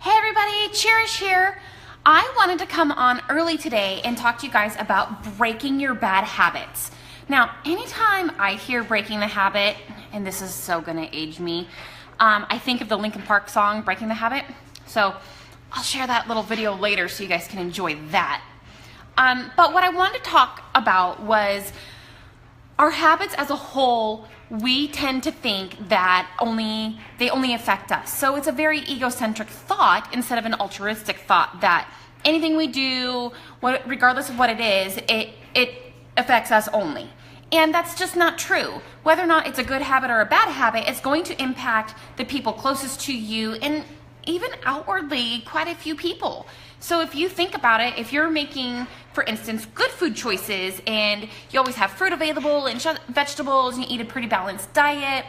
Hey everybody, Cherish here. I wanted to come on early today and talk to you guys about breaking your bad habits. Now, anytime I hear breaking the habit, and this is so gonna age me, I think of the Linkin Park song, Breaking the Habit. So I'll share that little video later so you guys can enjoy that. But what I wanted to talk about was our habits as a whole. We tend to think that they only affect us. So it's a very egocentric thought instead of an altruistic thought that anything we do, regardless of what it is, it affects us only. And that's just not true. Whether or not it's a good habit or a bad habit, it's going to impact the people closest to you and even outwardly quite a few people. So if you think about it, if you're making, for instance, good food choices and you always have fruit available and vegetables and you eat a pretty balanced diet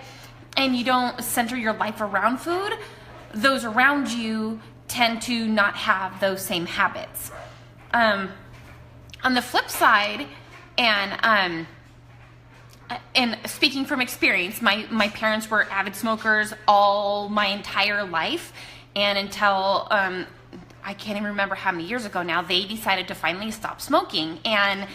and you don't center your life around food, those around you tend to not have those same habits. On the flip side, and speaking from experience, my parents were avid smokers all my entire life, and until I can't even remember how many years ago now, they decided to finally stop smoking. And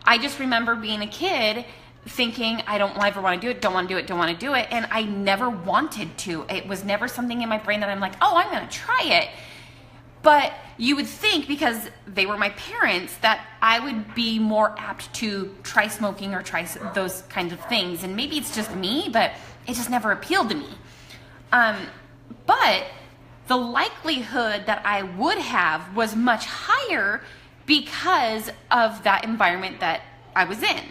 I just remember being a kid thinking, I don't ever want to do it, don't want to do it, don't want to do it. And I never wanted to. It was never something in my brain that I'm like, oh, I'm going to try it. But you would think, because they were my parents, that I would be more apt to try smoking or try those kinds of things. And maybe it's just me, but it just never appealed to me. But the likelihood that I would have was much higher because of that environment that I was in.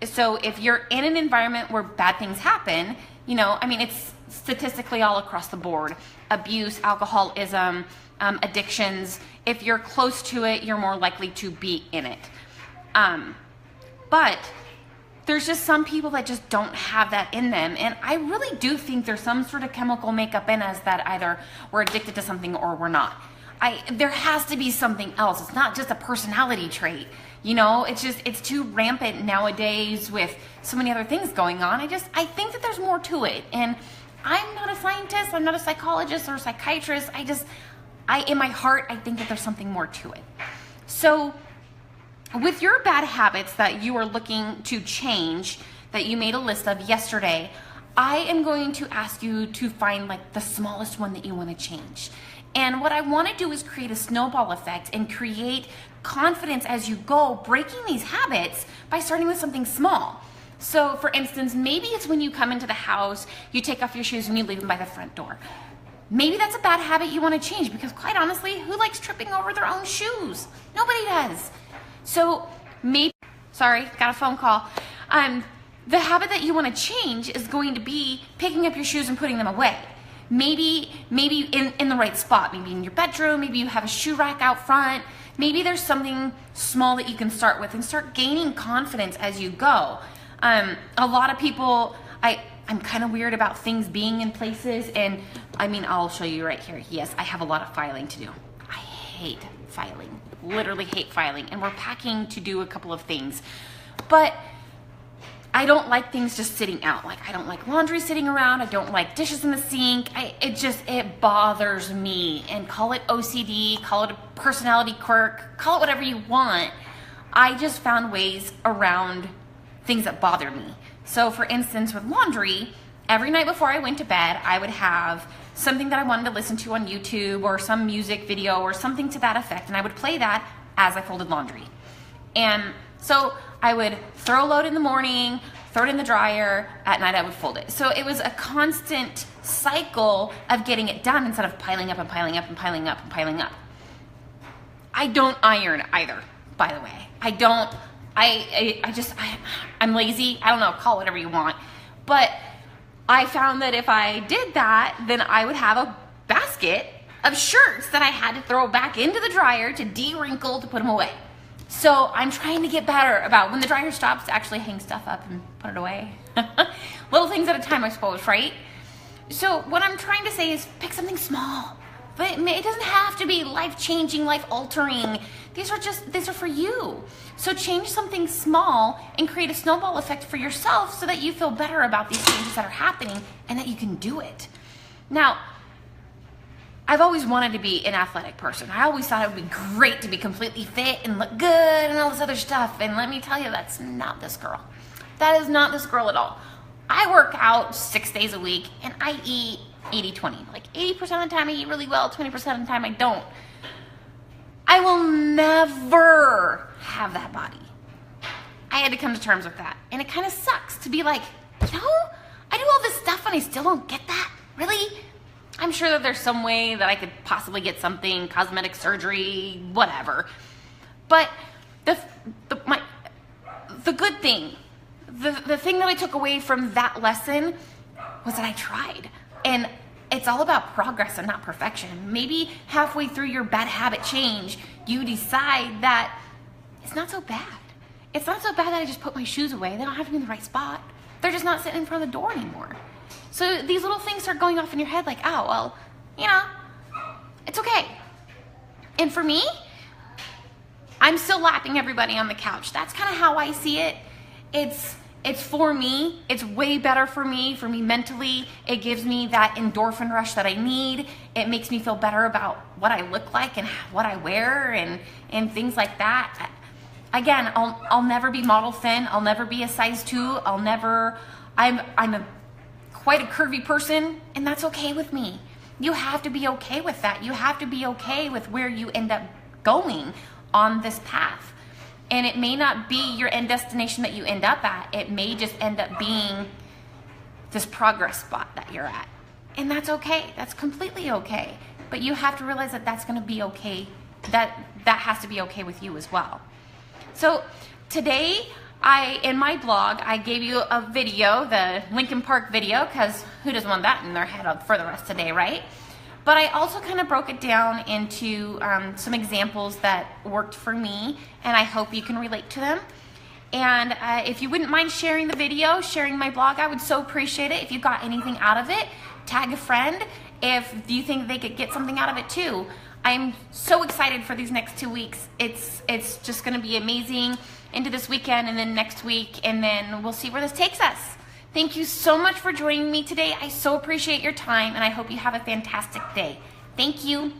So if you're in an environment where bad things happen, it's statistically all across the board. Abuse, alcoholism, addictions. If you're close to it, you're more likely to be in it. But there's just some people that just don't have that in them. And I really do think there's some sort of chemical makeup in us that either we're addicted to something or we're not. There has to be something else. It's not just a personality trait. It's too rampant nowadays with so many other things going on. I think that there's more to it. And I'm not a scientist, I'm not a psychologist or a psychiatrist. In my heart, I think that there's something more to it. So with your bad habits that you are looking to change, that you made a list of yesterday, I am going to ask you to find the smallest one that you want to change. And what I want to do is create a snowball effect and create confidence as you go, breaking these habits by starting with something small. So for instance, maybe it's when you come into the house, you take off your shoes and you leave them by the front door. Maybe that's a bad habit you want to change, because quite honestly, who likes tripping over their own shoes? Nobody does. So sorry, got a phone call. The habit that you want to change is going to be picking up your shoes and putting them away. Maybe in the right spot, maybe in your bedroom, maybe you have a shoe rack out front. Maybe there's something small that you can start with and start gaining confidence as you go. A lot of people, I'm kind of weird about things being in places, and I'll show you right here. Yes, I have a lot of filing to do. I hate filing, literally hate filing, and we're packing to do a couple of things. But I don't like things just sitting out. I don't like laundry sitting around. I don't like dishes in the sink. It bothers me. And call it OCD, call it a personality quirk, call it whatever you want. I just found ways around things that bother me. So for instance, with laundry, every night before I went to bed, I would have something that I wanted to listen to on YouTube or some music video or something to that effect, and I would play that as I folded laundry. And so I would throw a load in the morning, throw it in the dryer, at night I would fold it. So it was a constant cycle of getting it done instead of piling up and piling up and piling up and piling up. I don't iron either, by the way. I'm lazy. I don't know, call it whatever you want. But I found that if I did that, then I would have a basket of shirts that I had to throw back into the dryer to de-wrinkle to put them away. So I'm trying to get better about when the dryer stops to actually hang stuff up and put it away. Little things at a time, I suppose, right? So what I'm trying to say is pick something small. But it doesn't have to be life-changing, life-altering. These are for you. So change something small and create a snowball effect for yourself so that you feel better about these changes that are happening and that you can do it. Now, I've always wanted to be an athletic person. I always thought it would be great to be completely fit and look good and all this other stuff. And let me tell you, that's not this girl. That is not this girl at all. I work out 6 days a week and I eat 80-20. Like 80% of the time I eat really well, 20% of the time I don't. I will never have that body. I had to come to terms with that. And it kind of sucks to be like, you know, I do all this stuff and I still don't get that? Really? I'm sure that there's some way that I could possibly get something, cosmetic surgery, whatever. But the good thing, the thing that I took away from that lesson was that I tried. And it's all about progress and not perfection. Maybe halfway through your bad habit change, you decide that it's not so bad. It's not so bad that I just put my shoes away. They don't have to be in the right spot. They're just not sitting in front of the door anymore. So these little things start going off in your head like, oh, well, you know, it's okay. And for me, I'm still lapping everybody on the couch. That's kind of how I see it. It's for me. It's way better for me mentally. It gives me that endorphin rush that I need. It makes me feel better about what I look like and what I wear and things like that. Again, I'll never be model thin. I'll never be a size 2. I'm quite a curvy person, and that's okay with me. You have to be okay with that. You have to be okay with where you end up going on this path. And it may not be your end destination that you end up at. It may just end up being this progress spot that you're at. And that's okay. That's completely okay. But you have to realize that that's going to be okay. That has to be okay with you as well. So today, in my blog, I gave you a video, the Lincoln Park video, because who doesn't want that in their head for the rest of the day, right? But I also kind of broke it down into some examples that worked for me, and I hope you can relate to them. And if you wouldn't mind sharing the video, sharing my blog, I would so appreciate it. If you got anything out of it, tag a friend if you think they could get something out of it too. I'm so excited for these next 2 weeks. It's just going to be amazing into this weekend and then next week, and then we'll see where this takes us. Thank you so much for joining me today. I so appreciate your time, and I hope you have a fantastic day. Thank you.